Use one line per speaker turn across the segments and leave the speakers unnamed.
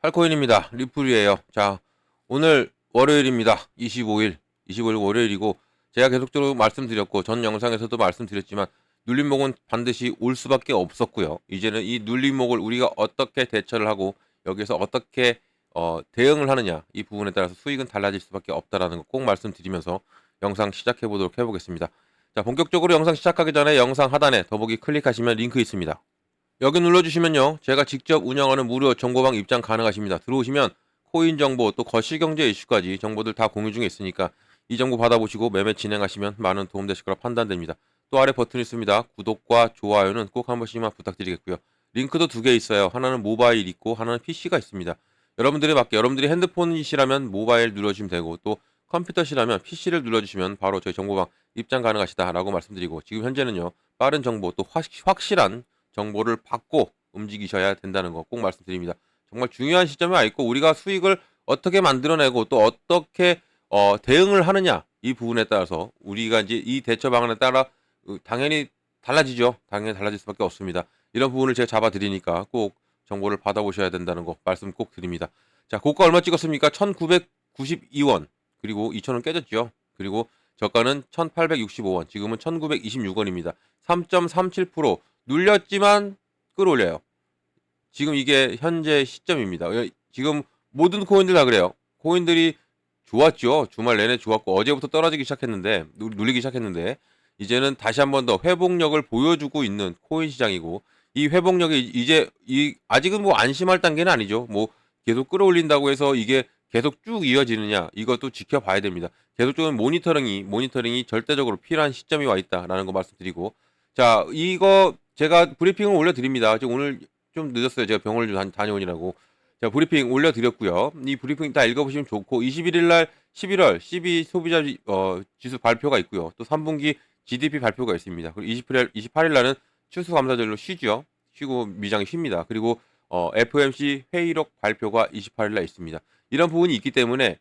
팔코인입니다. 리플이에요. 자, 오늘 월요일입니다. 25일 월요일이고, 제가 계속적으로 말씀드렸고, 전 영상에서도 말씀드렸지만, 눌림목은 반드시 올 수밖에 없었고요. 이제는 이 눌림목을 우리가 어떻게 대처를 하고, 여기서 어떻게 대응을 하느냐, 이 부분에 따라서 수익은 달라질 수밖에 없다라는 거 꼭 말씀드리면서 영상 시작해 보도록 해보겠습니다. 자, 본격적으로 영상 시작하기 전에 영상 하단에 더보기 클릭하시면 링크 있습니다. 여기 눌러주시면요, 제가 직접 운영하는 무료 정보방 입장 가능하십니다. 들어오시면 코인 정보 또 거시경제 이슈까지 정보들 다 공유 중에 있으니까 이 정보 받아보시고 매매 진행하시면 많은 도움 되실 거라 판단됩니다. 또 아래 버튼 있습니다. 구독과 좋아요는 꼭 한 번씩만 부탁드리겠고요. 링크도 두 개 있어요. 하나는 모바일 있고 하나는 PC가 있습니다. 여러분들에 맞게, 여러분들이 핸드폰이시라면 모바일 눌러주시면 되고, 또 컴퓨터시라면 PC를 눌러주시면 바로 저희 정보방 입장 가능하시다라고 말씀드리고, 지금 현재는요, 빠른 정보 또 확실한 정보를 받고 움직이셔야 된다는 거 꼭 말씀드립니다. 정말 중요한 시점에 와 있고, 우리가 수익을 어떻게 만들어내고 또 어떻게 대응을 하느냐, 이 부분에 따라서 우리가 이제 이 대처 방안에 따라 당연히 달라지죠. 당연히 달라질 수밖에 없습니다. 이런 부분을 제가 잡아드리니까 꼭 정보를 받아보셔야 된다는 거 말씀 꼭 드립니다. 자, 고가 얼마 찍었습니까? 1992원. 그리고 2,000원 깨졌죠. 그리고 저가는 1865원. 지금은 1926원입니다. 3.37% 눌렸지만 끌어올려요. 지금 이게 현재 시점입니다. 지금 모든 코인들 다 그래요. 코인들이 좋았죠. 주말 내내 좋았고 어제부터 떨어지기 시작했는데, 눌리기 시작했는데, 이제는 다시 한 번 더 회복력을 보여주고 있는 코인 시장이고, 이 회복력이 이제 아직은 뭐 안심할 단계는 아니죠. 뭐 계속 끌어올린다고 해서 이게 계속 쭉 이어지느냐, 이것도 지켜봐야 됩니다. 계속적인 모니터링이 절대적으로 필요한 시점이 와 있다라는 거 말씀드리고, 자, 이거 제가 브리핑을 올려드립니다. 지금 오늘 좀 늦었어요. 제가 병원을 좀 다녀오느라고. 자, 브리핑 올려드렸고요. 이 브리핑 다 읽어보시면 좋고, 21일 날 11월 12 소비자 지수 발표가 있고요. 또 3분기 GDP 발표가 있습니다. 그리고 28일 날은 추수감사절로 쉬죠. 쉬고 미장이 쉽니다. 그리고 FOMC 회의록 발표가 28일 날 있습니다. 이런 부분이 있기 때문에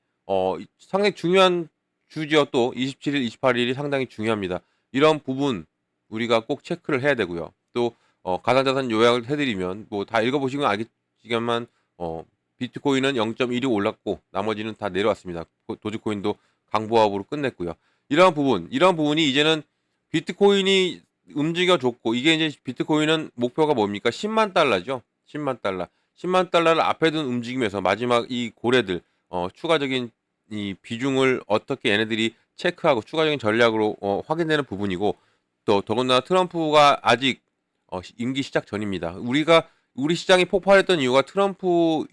상당히 중요한 주죠. 또 27일, 28일이 상당히 중요합니다. 이런 부분 우리가 꼭 체크를 해야 되고요. 또 가상자산 요약을 해드리면 뭐 다 읽어보시면 알겠지만, 비트코인은 0.16 올랐고 나머지는 다 내려왔습니다. 도지코인도 강보합으로 끝냈고요. 이러한 부분이 이제는 비트코인이 움직여줬고, 이게 이제 비트코인은 목표가 뭡니까? 10만 달러죠. 10만 달러. 10만 달러를 앞에 둔 움직임에서 마지막 이 고래들, 추가적인 이 비중을 어떻게 얘네들이 체크하고 추가적인 전략으로 확인되는 부분이고, 또 더군다나 트럼프가 아직 임기 시작 전입니다. 우리 시장이 폭발했던 이유가 트럼프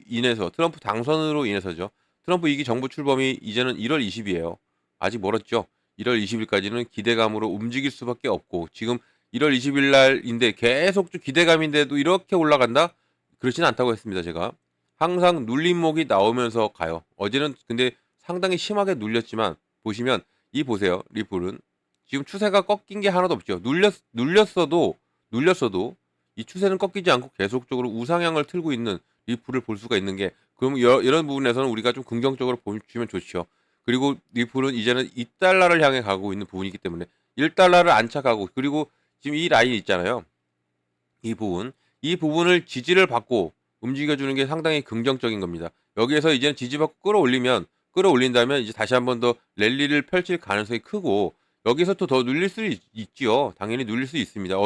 당선으로 인해서죠. 트럼프 2기 정부 출범이 이제는 1월 20일이에요. 아직 멀었죠. 1월 20일까지는 기대감으로 움직일 수밖에 없고, 지금 1월 20일 날인데 계속 좀 기대감인데도 이렇게 올라간다? 그렇진 않다고 했습니다, 제가. 항상 눌림목이 나오면서 가요. 어제는 근데 상당히 심하게 눌렸지만, 보시면 보세요. 리플은 지금 추세가 꺾인 게 하나도 없죠. 눌렸어도 이 추세는 꺾이지 않고 계속적으로 우상향을 틀고 있는 리플을 볼 수가 있는 게, 그럼 이런 부분에서는 우리가 좀 긍정적으로 보시면 좋죠. 그리고 리플은 이제는 2달러를 향해 가고 있는 부분이기 때문에 1달러를 안착하고, 그리고 지금 이 라인 있잖아요. 이 부분을 지지를 받고 움직여주는 게 상당히 긍정적인 겁니다. 여기에서 이제는 지지받고 끌어올린다면 이제 다시 한 번 더 랠리를 펼칠 가능성이 크고, 여기서 또 더 눌릴 수 있지요. 당연히 눌릴 수 있습니다.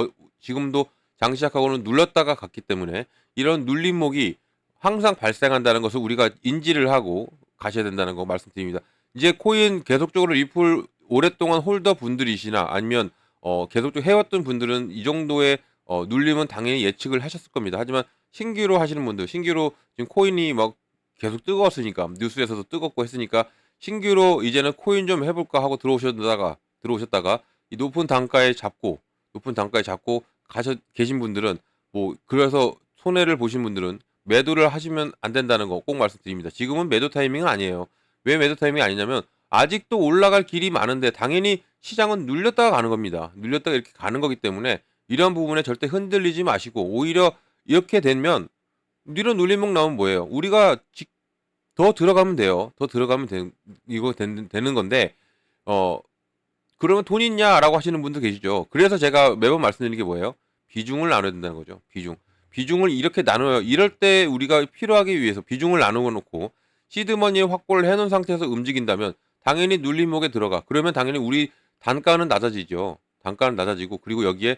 지금도 장 시작하고는 눌렀다가 갔기 때문에 이런 눌림목이 항상 발생한다는 것을 우리가 인지를 하고 가셔야 된다는 거 말씀드립니다. 이제 코인 계속적으로 리플 오랫동안 홀더 분들이시나, 아니면 계속적으로 해왔던 분들은 이 정도의 눌림은 당연히 예측을 하셨을 겁니다. 하지만 신규로 하시는 분들, 신규로 지금 코인이 막 계속 뜨거웠으니까, 뉴스에서도 뜨겁고 했으니까 신규로 이제는 코인 좀 해볼까 하고 들어오셨다가 이 높은 단가에 잡고 계신 분들은, 뭐 그래서 손해를 보신 분들은 매도를 하시면 안 된다는 거 꼭 말씀드립니다. 지금은 매도 타이밍은 아니에요. 왜 매도 타이밍이 아니냐면, 아직도 올라갈 길이 많은데 당연히 시장은 눌렸다가 가는 겁니다. 눌렸다가 이렇게 가는 거기 때문에 이런 부분에 절대 흔들리지 마시고, 오히려 이렇게 되면 이런 눌림목 나오면 뭐예요? 우리가 더 들어가면 돼요. 더 들어가면 되는 건데, 어 그러면 돈 있냐라고 하시는 분도 계시죠. 그래서 제가 매번 말씀드리는 게 뭐예요? 비중을 나눠야 된다는 거죠. 비중. 비중을 이렇게 나눠요. 이럴 때 우리가 필요하기 위해서 비중을 나누어 놓고 시드머니 확보를 해 놓은 상태에서 움직인다면 당연히 눌림목에 들어가. 그러면 당연히 우리 단가는 낮아지죠. 단가는 낮아지고 그리고 여기에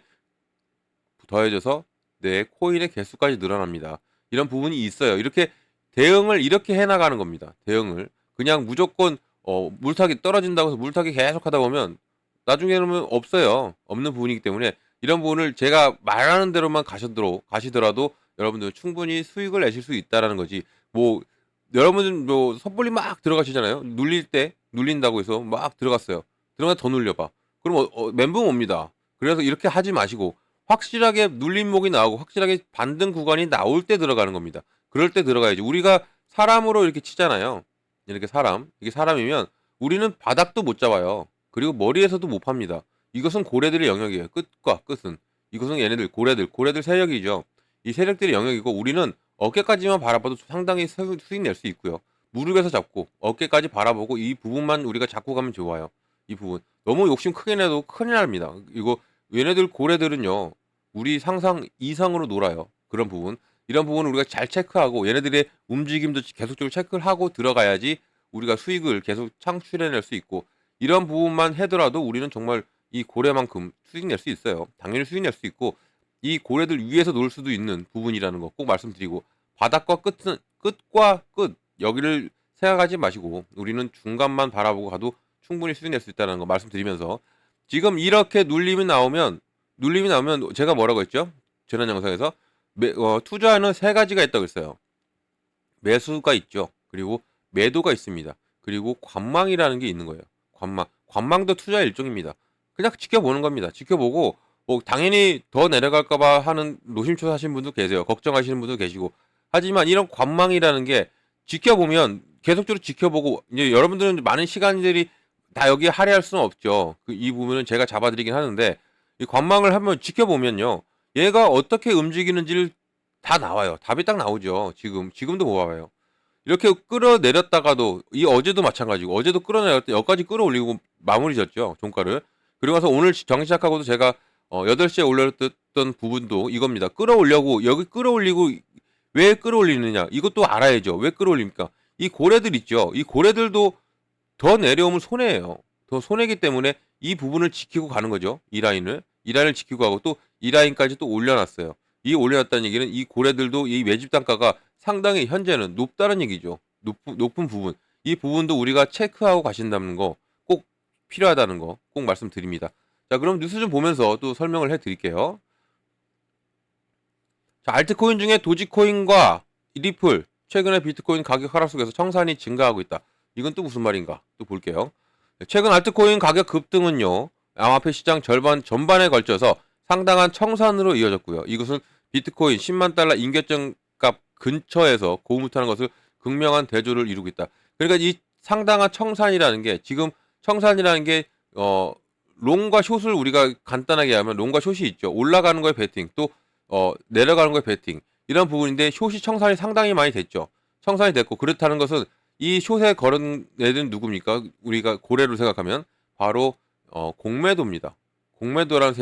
더해져서 내 코인의 개수까지 늘어납니다. 이런 부분이 있어요. 이렇게 대응을 이렇게 해 나가는 겁니다. 대응을. 그냥 무조건 물타기 떨어진다고 해서 물타기 계속 하다 보면 나중에는 없어요. 없는 부분이기 때문에 이런 부분을 제가 말하는 대로만 가시더라도 여러분들 충분히 수익을 내실 수 있다라는 거지. 뭐 여러분은 뭐 섣불리 막 들어가시잖아요. 눌린다고 해서 막 들어갔어요. 들어가 더 눌려봐. 그럼 멘붕 옵니다. 그래서 이렇게 하지 마시고 확실하게 눌림목이 나오고 확실하게 반등 구간이 나올 때 들어가는 겁니다. 그럴 때 들어가야지. 우리가 사람으로 이렇게 치잖아요. 이렇게 이게 사람이면 우리는 바닥도 못 잡아요. 그리고 머리에서도 못 팝니다. 이것은 고래들의 영역이에요. 끝과 끝은. 이것은 얘네들 고래들 세력이죠. 이 세력들의 영역이고 우리는 어깨까지만 바라봐도 상당히 수익 낼 수 있고요. 무릎에서 잡고 어깨까지 바라보고 이 부분만 우리가 잡고 가면 좋아요. 이 부분. 너무 욕심 크게 내도 큰일 납니다. 이거 얘네들 고래들은요. 우리 상상 이상으로 놀아요. 그런 부분. 이런 부분을 우리가 잘 체크하고 얘네들의 움직임도 계속적으로 체크를 하고 들어가야지 우리가 수익을 계속 창출해낼 수 있고 이런 부분만 해더라도 우리는 정말 이 고래만큼 수익 낼 수 있어요. 당연히 수익 낼 수 있고 이 고래들 위에서 놀 수도 있는 부분이라는 거 꼭 말씀드리고 바닥과 끝과 끝 여기를 생각하지 마시고 우리는 중간만 바라보고 가도 충분히 수익 낼 수 있다는 거 말씀드리면서 지금 이렇게 눌림이 나오면 제가 뭐라고 했죠? 지난 영상에서 투자는 세 가지가 있다고 했어요. 매수가 있죠. 그리고 매도가 있습니다. 그리고 관망이라는 게 있는 거예요. 관망도 투자의 일종입니다. 그냥 지켜보는 겁니다. 지켜보고 뭐 당연히 더 내려갈까봐 하는 노심초사하신 분도 계세요. 걱정하시는 분도 계시고 하지만 이런 관망이라는 게 지켜보면 계속적으로 지켜보고 이제 여러분들은 많은 시간들이 다 여기에 할애할 수는 없죠. 이 부분은 제가 잡아드리긴 하는데 이 관망을 한번 지켜보면요. 얘가 어떻게 움직이는지를 다 나와요. 답이 딱 나오죠. 지금도 뭐 봐봐요. 이렇게 끌어내렸다가도 이 어제도 마찬가지고 어제도 끌어내렸다 여기까지 끌어올리고 마무리 졌죠. 종가를. 그리고 나서 오늘 장 시작하고도 제가 8시에 올렸던 부분도 이겁니다. 끌어올려고 여기 끌어올리고 왜 끌어올리느냐 이것도 알아야죠. 왜 끌어올립니까? 이 고래들 있죠. 이 고래들도 더 내려오면 손해예요. 더 손해기 때문에 이 부분을 지키고 가는 거죠. 이 라인을 지키고 가고 또 이 라인까지 또 올려놨어요. 이 올려놨다는 얘기는 이 고래들도 이 매집 단가가 상당히 현재는 높다는 얘기죠. 높은 부분. 이 부분도 우리가 체크하고 가신다는 거 꼭 필요하다는 거 꼭 말씀드립니다. 자, 그럼 뉴스 좀 보면서 또 설명을 해드릴게요. 자, 알트코인 중에 도지코인과 리플, 최근에 비트코인 가격 하락 속에서 청산이 증가하고 있다. 이건 또 무슨 말인가? 또 볼게요. 최근 알트코인 가격 급등은요. 암호화폐 시장 전반에 걸쳐서 상당한 청산으로 이어졌고요. 이것은 비트코인 10만 달러 임계점 값 근처에서 고무타는 것을 극명한 대조를 이루고 있다. 그러니까 이 상당한 청산이라는 게 지금 청산이라는 게 롱과 숏을 우리가 간단하게 하면 롱과 숏이 있죠. 올라가는 거에 베팅 또 내려가는 거에 베팅 이런 부분인데 숏이 청산이 상당히 많이 됐죠. 청산이 됐고 그렇다는 것은 이 숏에 걸은 애들은 누굽니까? 우리가 고래로 생각하면 바로 공매도입니다. 공매도라는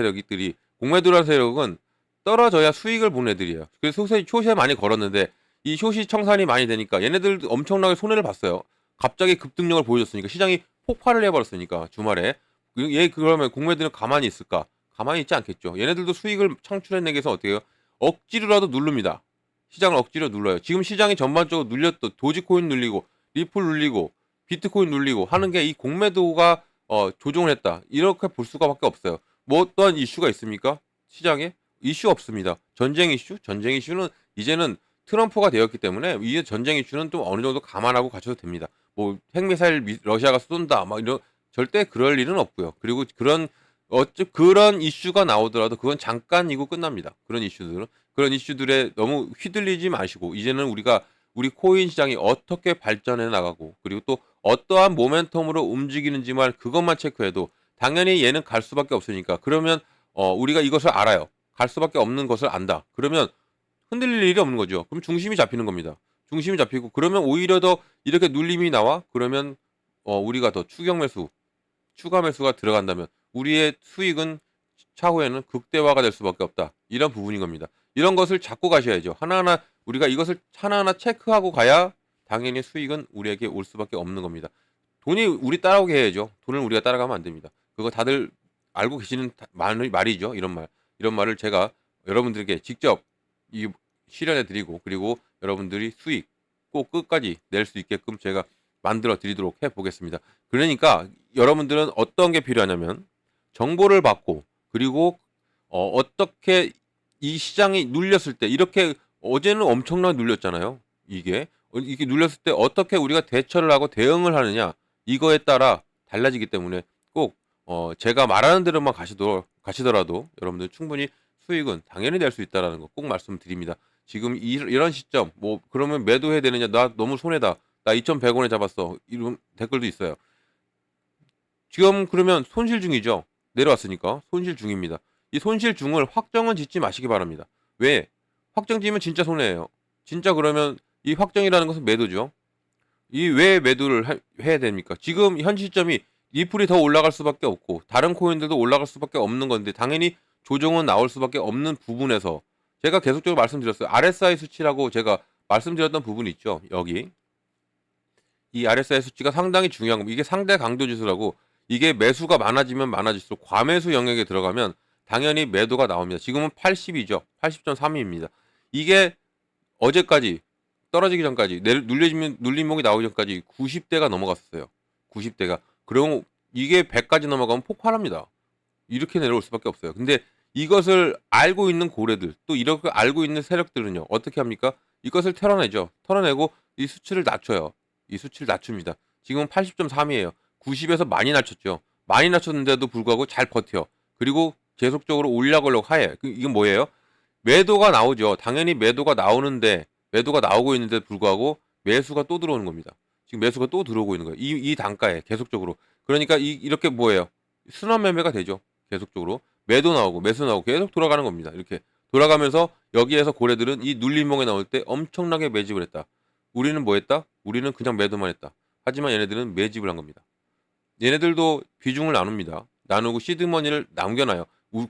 세력은 떨어져야 수익을 보는 애들이에요. 그래서 숏에 많이 걸었는데 이 숏이 청산이 많이 되니까 얘네들도 엄청나게 손해를 봤어요. 갑자기 급등력을 보여줬으니까 시장이 폭발을 해버렸으니까 주말에 그러면 공매도는 가만히 있을까? 가만히 있지 않겠죠. 얘네들도 수익을 창출해내기 위해서 어떻게 해요? 억지로라도 누릅니다. 시장을 억지로 눌러요. 지금 시장이 전반적으로 눌렸던 도지코인 눌리고 리플 눌리고 비트코인 눌리고 하는 게 이 공매도가 조종을 했다. 이렇게 볼 수가밖에 없어요. 뭐 어떠한 이슈가 있습니까? 시장에 이슈 없습니다. 전쟁 이슈는 이제는 트럼프가 되었기 때문에 이 전쟁 이슈는 좀 어느 정도 감안하고 가셔도 됩니다. 뭐 핵미사일 러시아가 쏜다 막 이런 절대 그럴 일은 없고요. 그리고 그런 이슈가 나오더라도 그건 잠깐이고 끝납니다. 그런 이슈들에 너무 휘둘리지 마시고 이제는 우리 코인 시장이 어떻게 발전해 나가고 그리고 또 어떠한 모멘텀으로 움직이는지만 그것만 체크해도 당연히 얘는 갈 수밖에 없으니까 그러면 우리가 이것을 알아요. 갈 수밖에 없는 것을 안다. 그러면 흔들릴 일이 없는 거죠. 그럼 중심이 잡히는 겁니다. 중심이 잡히고 그러면 오히려 더 이렇게 눌림이 나와 그러면 우리가 더 추가 매수가 들어간다면 우리의 수익은 차후에는 극대화가 될 수밖에 없다. 이런 부분인 겁니다. 이런 것을 잡고 가셔야죠. 하나하나 우리가 이것을 하나하나 체크하고 가야 당연히 수익은 우리에게 올 수밖에 없는 겁니다. 돈이 우리 따라오게 해야죠. 돈을 우리가 따라가면 안 됩니다. 그거 다들 알고 계시는 말이죠. 이런 말. 이런 말을 제가 여러분들에게 직접 실현해 드리고, 그리고 여러분들이 수익 꼭 끝까지 낼 수 있게끔 제가 만들어 드리도록 해 보겠습니다. 그러니까 여러분들은 어떤 게 필요하냐면 정보를 받고, 그리고 어떻게 이 시장이 눌렸을 때, 이렇게 어제는 엄청나게 눌렸잖아요. 이게 눌렸을 때 어떻게 우리가 대처를 하고 대응을 하느냐, 이거에 따라 달라지기 때문에 꼭 제가 말하는 대로만 가시더라도 여러분들 충분히 수익은 당연히 낼 수 있다라는 거 꼭 말씀드립니다. 지금 이런 시점 뭐 그러면 매도해야 되느냐, 나 너무 손해다, 나 2,100원에 잡았어, 이런 댓글도 있어요. 지금 그러면 손실 중이죠. 내려왔으니까 손실 중입니다. 이 손실 중을 확정은 짓지 마시기 바랍니다. 왜? 확정 지으면 진짜 손해예요. 진짜 그러면 이 확정이라는 것은 매도죠. 이 왜 매도를 해야 됩니까? 지금 현 시점이 리플이 더 올라갈 수밖에 없고 다른 코인들도 올라갈 수밖에 없는 건데 당연히 조정은 나올 수밖에 없는 부분에서 제가 계속적으로 말씀드렸어요. RSI 수치라고 제가 말씀드렸던 부분이 있죠. 여기 이 RSI 수치가 상당히 중요한 겁니다. 이게 상대 강도 지수라고, 이게 매수가 많아지면 많아질수록 과매수 영역에 들어가면 당연히 매도가 나옵니다. 지금은 80이죠. 80.3입니다. 이게 어제까지 떨어지기 전까지 눌림목이 나오기 전까지 90대가 넘어갔었어요. 90대가. 그럼 이게 100까지 넘어가면 폭발합니다. 이렇게 내려올 수밖에 없어요. 근데 이것을 알고 있는 고래들, 또 이렇게 알고 있는 세력들은요, 어떻게 합니까? 이것을 털어내죠. 털어내고 이 수치를 낮춰요. 이 수치를 낮춥니다. 지금은 80.3이에요. 90에서 많이 낮췄죠. 많이 낮췄는데도 불구하고 잘 버텨. 그리고 계속적으로 올라가려고 하해. 이건 뭐예요? 매도가 나오죠. 당연히 매도가 나오는데, 매도가 나오고 있는데 불구하고 매수가 또 들어오는 겁니다. 지금 매수가 또 들어오고 있는 거예요. 이 단가에 계속적으로. 그러니까 이렇게 뭐예요? 순환 매매가 되죠. 계속적으로 매도 나오고 매수 나오고 계속 돌아가는 겁니다. 이렇게 돌아가면서 여기에서 고래들은 이 눌림목에 나올 때 엄청나게 매집을 했다. 우리는 뭐 했다? 우리는 그냥 매도만 했다. 하지만 얘네들은 매집을 한 겁니다. 얘네들도 비중을 나눕니다. 나누고 시드머니를 남겨놔요.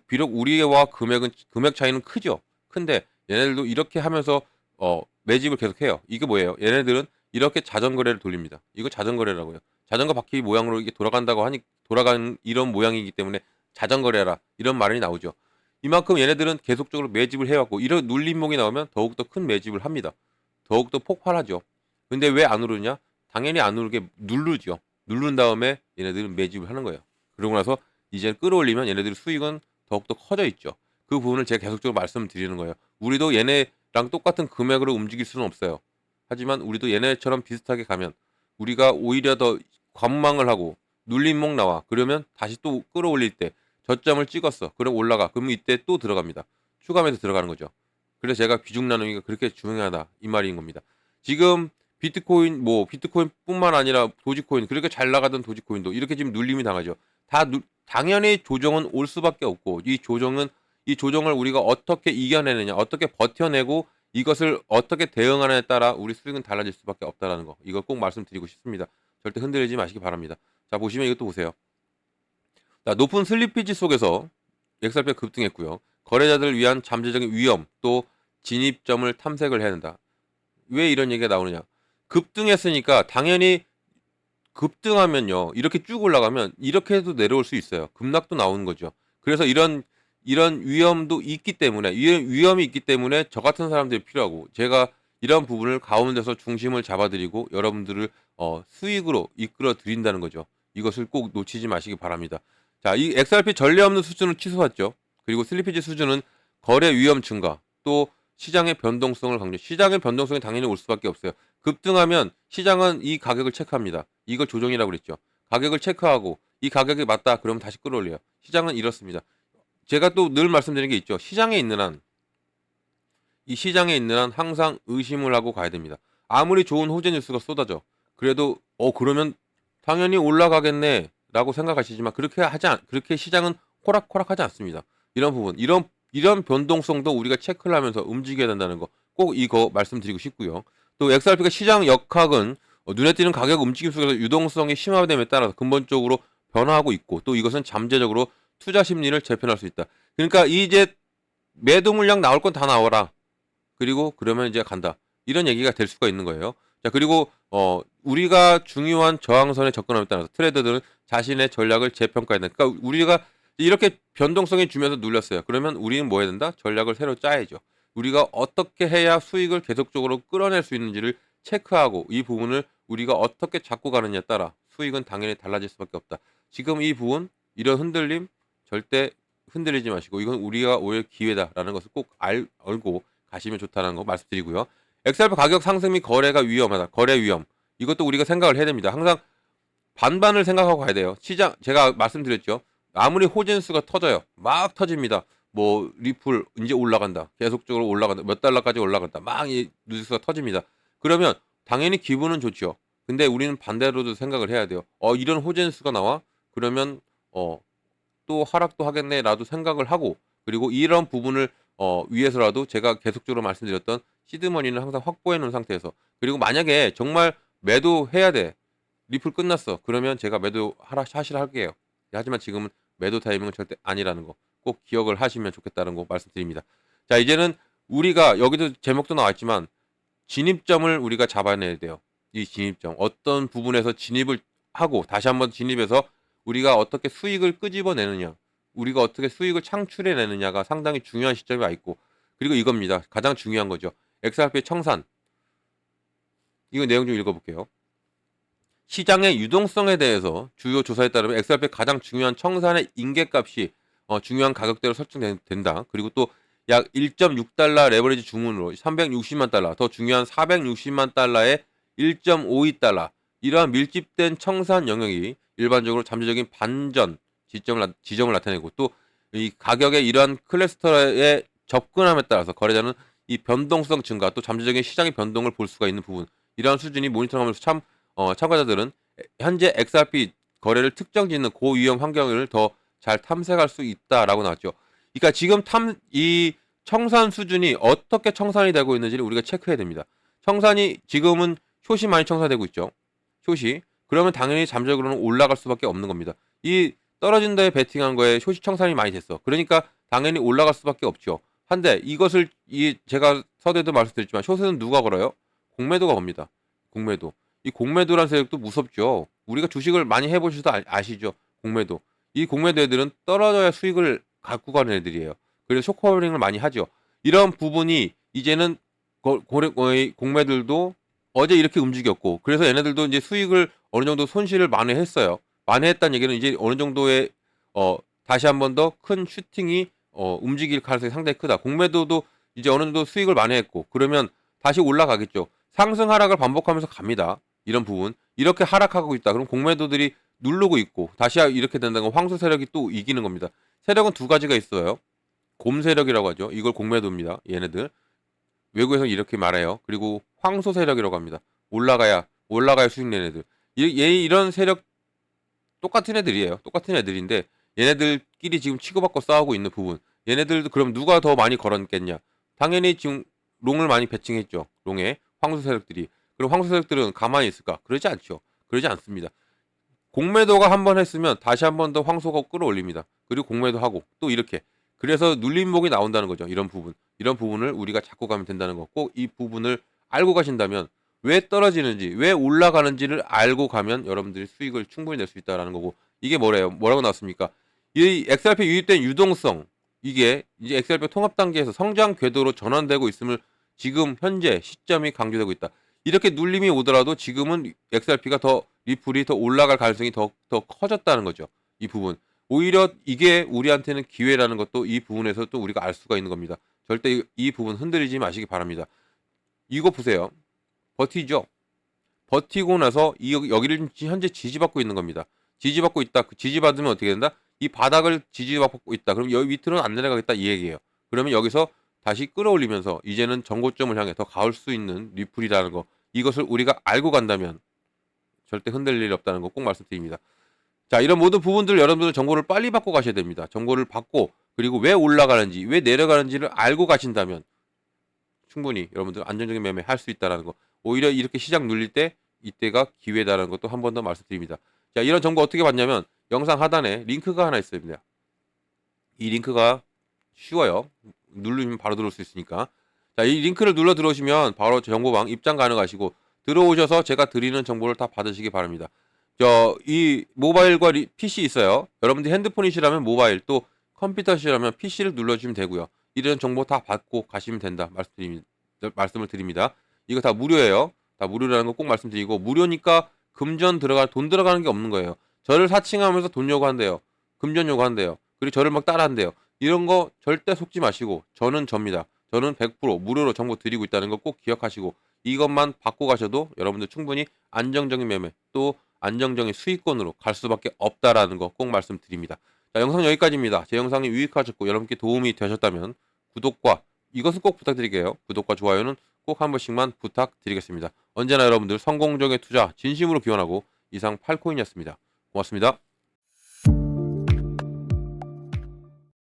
비록 우리와 금액 차이는 크죠. 큰데 얘네들도 이렇게 하면서 매집을 계속해요. 이게 뭐예요? 얘네들은 이렇게 자전거래를 돌립니다. 이거 자전거래라고요. 자전거 바퀴 모양으로 이게 돌아가는 이런 모양이기 때문에 자전거래라, 이런 말이 나오죠. 이만큼 얘네들은 계속적으로 매집을 해왔고, 이런 눌림목이 나오면 더욱더 큰 매집을 합니다. 더욱더 폭발하죠. 근데 왜 안 오르냐? 당연히 안 오르게 누르죠. 누른 다음에 얘네들은 매집을 하는 거예요. 그러고 나서 이제 끌어올리면 얘네들 수익은 더욱더 커져 있죠. 그 부분을 제가 계속적으로 말씀드리는 거예요. 우리도 얘네랑 똑같은 금액으로 움직일 수는 없어요. 하지만 우리도 얘네처럼 비슷하게 가면 우리가 오히려 더 관망을 하고 눌림목 나와. 그러면 다시 또 끌어올릴 때 저점을 찍었어. 그럼 올라가. 그러면 이때 또 들어갑니다. 추가하면서 들어가는 거죠. 그래서 제가 비중 나누기가 그렇게 중요하다, 이 말인 겁니다. 지금 비트코인뿐만 아니라 도지코인, 그렇게 잘 나가던 도지코인도 이렇게 지금 눌림이 당하죠. 당연히 조정은 올 수밖에 없고, 이 조정을 우리가 어떻게 이겨내느냐, 어떻게 버텨내고 이것을 어떻게 대응하느냐에 따라 우리 수익은 달라질 수밖에 없다라는 거, 이거 꼭 말씀드리고 싶습니다. 절대 흔들리지 마시기 바랍니다. 자, 보시면 이것도 보세요. 자, 높은 슬리피지 속에서 XRP가 급등했고요. 거래자들을 위한 잠재적인 위험, 또 진입점을 탐색을 해야 된다. 왜 이런 얘기가 나오느냐? 급등했으니까 당연히, 급등하면요, 이렇게 쭉 올라가면 이렇게 해도 내려올 수 있어요. 급락도 나오는 거죠. 그래서 이런 위험도 있기 때문에, 위험이 있기 때문에 저 같은 사람들이 필요하고, 제가 이런 부분을 가운데서 중심을 잡아드리고 여러분들을 수익으로 이끌어 드린다는 거죠. 이것을 꼭 놓치지 마시기 바랍니다. 자, 이 XRP 전례 없는 수준을 취소했죠. 그리고 슬리피지 수준은 거래 위험 증가, 또 시장의 변동성을 강조. 시장의 변동성이 당연히 올 수밖에 없어요. 급등하면 시장은 이 가격을 체크합니다. 이걸 조정이라고 그랬죠. 가격을 체크하고 이 가격이 맞다 그러면 다시 끌어올려요. 시장은 이렇습니다. 제가 또 늘 말씀드리는 게 있죠. 이 시장에 있는 한 항상 의심을 하고 가야 됩니다. 아무리 좋은 호재 뉴스가 쏟아져, 그래도 그러면 당연히 올라가겠네라고 생각하시지만 그렇게 시장은 호락호락하지 않습니다. 이런 부분, 이런 변동성도 우리가 체크를 하면서 움직여야 된다는 거, 꼭 이거 말씀드리고 싶고요. 또 XRP가 시장 역학은 눈에 띄는 가격 움직임 속에서 유동성이 심화됨에 따라서 근본적으로 변화하고 있고, 또 이것은 잠재적으로 투자 심리를 재편할 수 있다. 그러니까 이제 매도 물량 나올 건 다 나와라. 그리고 그러면 이제 간다. 이런 얘기가 될 수가 있는 거예요. 자, 그리고 우리가 중요한 저항선에 접근함에 따라서 트레이더들은 자신의 전략을 재평가해야 된다. 그러니까 우리가 이렇게 변동성이 주면서 눌렸어요. 그러면 우리는 뭐 해야 된다? 전략을 새로 짜야죠. 우리가 어떻게 해야 수익을 계속적으로 끌어낼 수 있는지를 체크하고 이 부분을 우리가 어떻게 잡고 가느냐에 따라 수익은 당연히 달라질 수밖에 없다. 지금 이 부분, 이런 흔들림 절대 흔들리지 마시고 이건 우리가 오히려 기회다라는 것을 꼭 알고 가시면 좋다는 거 말씀드리고요. 엑셀프 가격 상승 및 거래가 위험하다. 거래 위험. 이것도 우리가 생각을 해야 됩니다. 항상 반반을 생각하고 가야 돼요. 시장 제가 말씀드렸죠. 아무리 호젠스가 터져요. 막 터집니다. 뭐 리플 이제 올라간다. 계속적으로 올라간다. 몇 달러까지 올라간다. 막 이 뉴스가 터집니다. 그러면 당연히 기분은 좋죠. 근데 우리는 반대로도 생각을 해야 돼요. 이런 호젠스가 나와? 그러면 또 하락도 하겠네라도 생각을 하고 그리고 이런 부분을 위해서라도 제가 계속적으로 말씀드렸던 시드머니는 항상 확보해 놓은 상태에서 그리고 만약에 정말 매도해야 돼. 리플 끝났어. 그러면 제가 매도 하시라 할게요. 하지만 지금은 매도 타이밍은 절대 아니라는 거 꼭 기억을 하시면 좋겠다는 거 말씀드립니다. 자, 이제는 우리가 여기도 제목도 나왔지만 진입점을 우리가 잡아내야 돼요. 이 진입점. 어떤 부분에서 진입을 하고 다시 한번 진입해서 우리가 어떻게 수익을 끄집어내느냐. 우리가 어떻게 수익을 창출해내느냐가 상당히 중요한 시점이 와 있고 그리고 이겁니다. 가장 중요한 거죠. XRP 청산. 이거 내용 좀 읽어볼게요. 시장의 유동성에 대해서 주요 조사에 따르면 XRP의 가장 중요한 청산의 인계값이 중요한 가격대로 설정된다. 그리고 또 약 1.6달러 레버리지 주문으로 360만 달러, 더 중요한 460만 달러의 1.52달러 이러한 밀집된 청산 영역이 일반적으로 잠재적인 반전 지점을 나타내고 또 이 가격의 이러한 클래스터에 접근함에 따라서 거래자는 이 변동성 증가 또 잠재적인 시장의 변동을 볼 수가 있는 부분 이러한 수준이 모니터링하면서 참가자들은 현재 XRP 거래를 특정 짓는 고위험 환경을 더 잘 탐색할 수 있다라고 나왔죠. 그러니까 지금 이 청산 수준이 어떻게 청산이 되고 있는지를 우리가 체크해야 됩니다. 청산이 지금은 숏이 많이 청산되고 있죠. 숏이. 그러면 당연히 잠재적으로는 올라갈 수밖에 없는 겁니다. 이 떨어진 데에 베팅한 거에 숏이 청산이 많이 됐어. 그러니까 당연히 올라갈 수밖에 없죠. 한데 이것을 제가 서두에도 말씀드렸지만 숏은 누가 걸어요? 공매도가 겁니다. 공매도. 이 공매도라는 세력도 무섭죠. 우리가 주식을 많이 해보셔서 아시죠? 공매도. 이 공매도 애들은 떨어져야 수익을 갖고 가는 애들이에요. 그래서 쇼커버링을 많이 하죠. 이런 부분이 이제는 공매들도 어제 이렇게 움직였고 그래서 얘네들도 이제 수익을 어느 정도 손실을 만회했어요. 만회했다는 얘기는 이제 어느 정도의 다시 한 번 더 큰 슈팅이 움직일 가능성이 상당히 크다. 공매도도 이제 어느 정도 수익을 만회했고 그러면 다시 올라가겠죠. 상승 하락을 반복하면서 갑니다. 이런 부분 이렇게 하락하고 있다. 그럼 공매도들이 누르고 있고 다시 이렇게 된다는 건 황소 세력이 또 이기는 겁니다. 세력은 두 가지가 있어요. 곰 세력이라고 하죠. 이걸 공매도입니다. 얘네들 외국에서는 이렇게 말해요. 그리고 황소 세력이라고 합니다. 올라가야 수익 내는 애들. 이런 세력 똑같은 애들이에요. 똑같은 애들인데 얘네들끼리 지금 치고받고 싸우고 있는 부분. 얘네들도 그럼 누가 더 많이 걸었겠냐? 당연히 지금 롱을 많이 배칭했죠. 롱에 황소 세력들이. 그럼 황소 세력들은 가만히 있을까? 그러지 않죠. 그러지 않습니다. 공매도가 한 번 했으면 다시 한 번 더 황소가 끌어올립니다. 그리고 공매도 하고 또 이렇게. 그래서 눌림목이 나온다는 거죠. 이런 부분. 이런 부분을 우리가 잡고 가면 된다는 거. 꼭 이 부분을 알고 가신다면 왜 떨어지는지, 왜 올라가는지를 알고 가면 여러분들이 수익을 충분히 낼 수 있다라는 거고. 이게 뭐래요? 뭐라고 나왔습니까? 이 XRP 유입된 유동성. 이게 이제 XRP 통합 단계에서 성장 궤도로 전환되고 있음을 지금 현재 시점이 강조되고 있다. 이렇게 눌림이 오더라도 지금은 XRP가 더 리플이 더 올라갈 가능성이 더 커졌다는 거죠. 이 부분. 오히려 이게 우리한테는 기회라는 것도 이 부분에서 또 우리가 알 수가 있는 겁니다. 절대 이 부분 흔들리지 마시기 바랍니다. 이거 보세요. 버티죠. 버티고 나서 여기를 현재 지지받고 있는 겁니다. 지지받고 있다. 그 지지받으면 어떻게 된다? 이 바닥을 지지받고 있다. 그럼 여기 밑으로는 안 내려가겠다 이 얘기예요. 그러면 여기서 다시 끌어올리면서 이제는 정고점을 향해 더 가올 수 있는 리플이라는 거. 이것을 우리가 알고 간다면 절대 흔들릴 일이 없다는 거 꼭 말씀드립니다. 자, 이런 모든 부분들 여러분들 정보를 빨리 받고 가셔야 됩니다. 정보를 받고 그리고 왜 올라가는지 왜 내려가는지를 알고 가신다면 충분히 여러분들 안정적인 매매 할 수 있다는 거. 오히려 이렇게 시장 눌릴 때 이때가 기회다라는 것도 한 번 더 말씀드립니다. 자, 이런 정보 어떻게 받냐면 영상 하단에 링크가 하나 있습니다. 이 링크가 쉬워요. 누르면 바로 들어올 수 있으니까. 자, 이 링크를 눌러 들어오시면 바로 정보방 입장 가능하시고 들어오셔서 제가 드리는 정보를 다 받으시기 바랍니다. 이 모바일과 PC 있어요. 여러분들 핸드폰이시라면 모바일, 또 컴퓨터시라면 PC를 눌러주시면 되고요. 이런 정보 다 받고 가시면 된다 말씀을 드립니다. 이거 다 무료예요. 다 무료라는 거 꼭 말씀드리고, 무료니까 금전 돈 들어가는 게 없는 거예요. 저를 사칭하면서 돈 요구한대요. 금전 요구한대요. 그리고 저를 막 따라한대요. 이런 거 절대 속지 마시고, 저는 접니다. 저는 100% 무료로 정보 드리고 있다는 거 꼭 기억하시고, 이것만 받고 가셔도 여러분들 충분히 안정적인 매매, 또 안정적인 수익권으로 갈 수밖에 없다라는 거 꼭 말씀드립니다. 자, 영상 여기까지입니다. 제 영상이 유익하셨고 여러분께 도움이 되셨다면 구독과, 이것은 꼭 부탁드릴게요. 구독과 좋아요는 꼭 한 번씩만 부탁드리겠습니다. 언제나 여러분들 성공적인 투자 진심으로 기원하고, 이상 팔코인이었습니다. 고맙습니다.